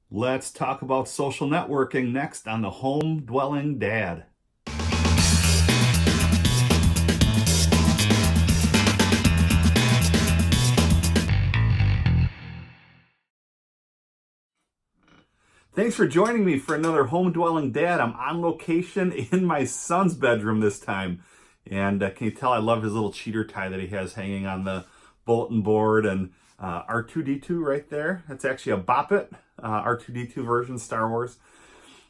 Let's talk about social networking next on the Home Dwelling Dad. Thanks for joining me for another Home Dwelling Dad. I'm on location in my son's bedroom this time. And can you tell I love his little cheater tie that he has hanging on the bulletin board, and R2-D2 right there. That's actually a Bop It, R2-D2 version, Star Wars.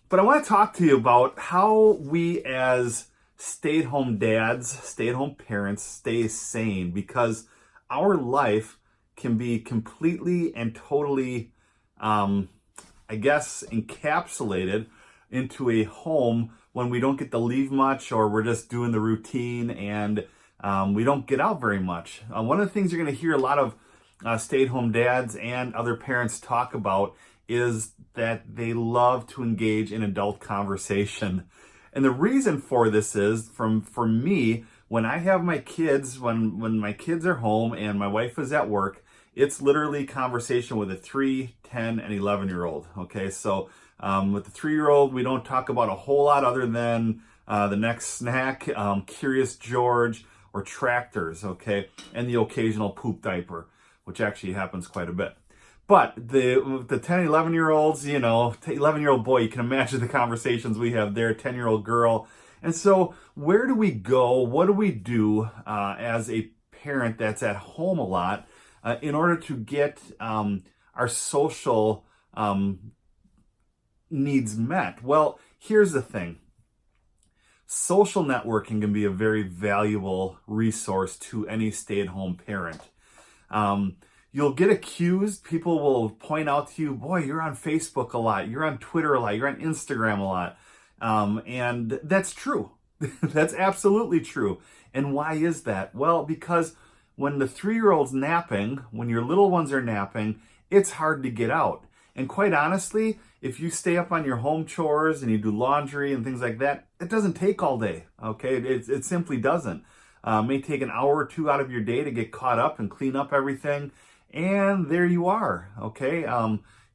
But I want to talk to you about how we as stay-at-home dads, stay-at-home parents stay sane, because our life can be completely and totally, encapsulated into a home when we don't get to leave much, or we're just doing the routine, and we don't get out very much. One of the things you're going to hear a lot of stay-at-home dads and other parents talk about is that they love to engage in adult conversation. And the reason for this is, for me, when I have my kids, when my kids are home and my wife is at work, it's literally conversation with a 3, 10, and 11-year-old. Okay, so with the 3-year-old, we don't talk about a whole lot other than the next snack, Curious George, or tractors, okay, and the occasional poop diaper, which actually happens quite a bit. But the 10, 11-year-olds, 11-year-old boy, you can imagine the conversations we have there, 10-year-old girl. And so where do we go? What do we do as a parent that's at home a lot in order to get our social needs met? Well, here's the thing. Social networking can be a very valuable resource to any stay-at-home parent. You'll get accused. People will point out to you, boy, you're on Facebook a lot, you're on Twitter a lot, you're on Instagram a lot. And that's true. That's absolutely true. And why is that? Well, because when the 3-year-old's napping, when your little ones are napping, it's hard to get out. And quite honestly, if you stay up on your home chores and you do laundry and things like that, it doesn't take all day, okay? It simply doesn't. It may take an hour or two out of your day to get caught up and clean up everything. And there you are, okay?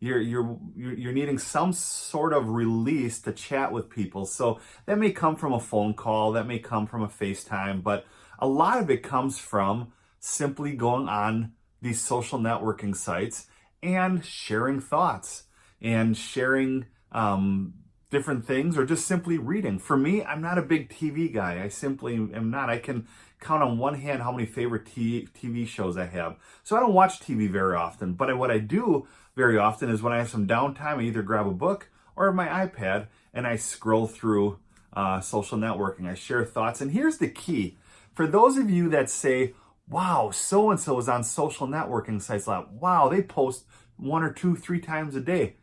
You're needing some sort of release to chat with people. So that may come from a phone call, that may come from a FaceTime, but a lot of it comes from simply going on these social networking sites and sharing thoughts and sharing different things, or just simply reading. For me, I'm not a big TV guy. I simply am not. I can count on one hand how many favorite TV shows I have. So I don't watch TV very often. But what I do very often is when I have some downtime, I either grab a book or my iPad and I scroll through social networking. I share thoughts. And here's the key. For those of you that say, wow, so-and-so is on social networking sites a lot. Wow, they post 1 or 2, 3 times a day.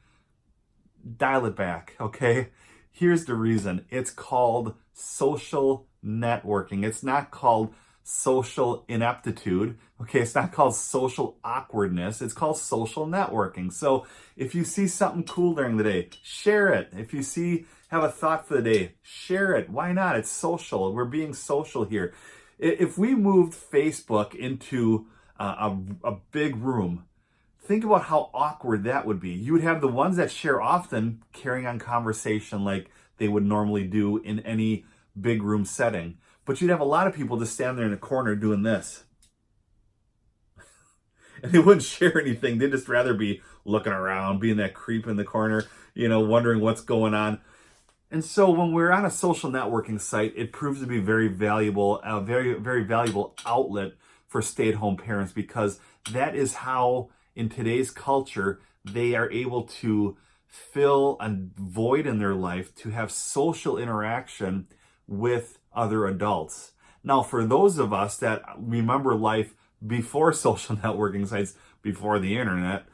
Dial it back, okay? Here's the reason. It's called social networking. It's not called social ineptitude, okay? It's not called social awkwardness. It's called social networking. So if you see something cool during the day, share it. If you have a thought for the day, share it. Why not? It's social. We're being social here. If we moved Facebook into a big room, think about how awkward that would be. You would have the ones that share often carrying on conversation like they would normally do in any big room setting. But you'd have a lot of people just stand there in a corner doing this. And they wouldn't share anything. They'd just rather be looking around, being that creep in the corner, wondering what's going on. And so when we're on a social networking site, it proves to be very valuable, a very, very valuable outlet for stay-at-home parents, because that is how, in today's culture, they are able to fill a void in their life, to have social interaction with other adults. Now, for those of us that remember life before social networking sites, before the internet,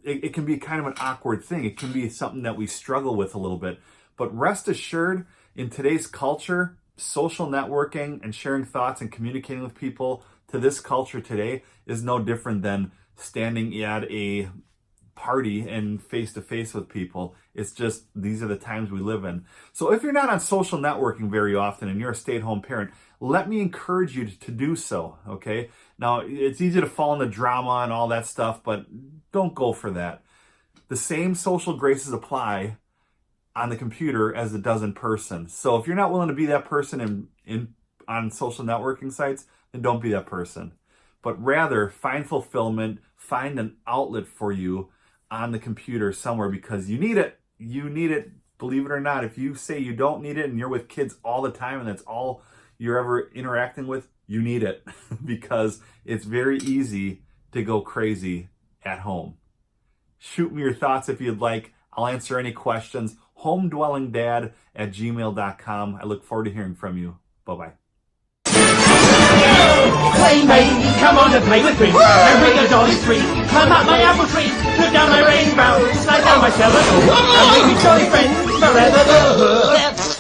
it can be kind of an awkward thing. It can be something that we struggle with a little bit. But rest assured, in today's culture, social networking and sharing thoughts and communicating with people to this culture today is no different than standing at a party and face-to-face with people. It's just, these are the times we live in. So if you're not on social networking very often and you're a stay-at-home parent, let me encourage you to do so, okay? Now, it's easy to fall into drama and all that stuff, but don't go for that. the same social graces apply on the computer as it does in person. So if you're not willing to be that person on social networking sites, then don't be that person. But rather find fulfillment, find an outlet for you on the computer somewhere, because you need it. You need it, believe it or not. If you say you don't need it and you're with kids all the time and that's all you're ever interacting with, you need it because it's very easy to go crazy at home. Shoot me your thoughts if you'd like. I'll answer any questions. homedwellingdad@gmail.com. I look forward to hearing from you. Bye-bye. Playmate, come on and play with me. And bring a dolly tree. Climb up my apple tree. Look down my rainbow. Slide down my cellar. And make me jolly friends forever.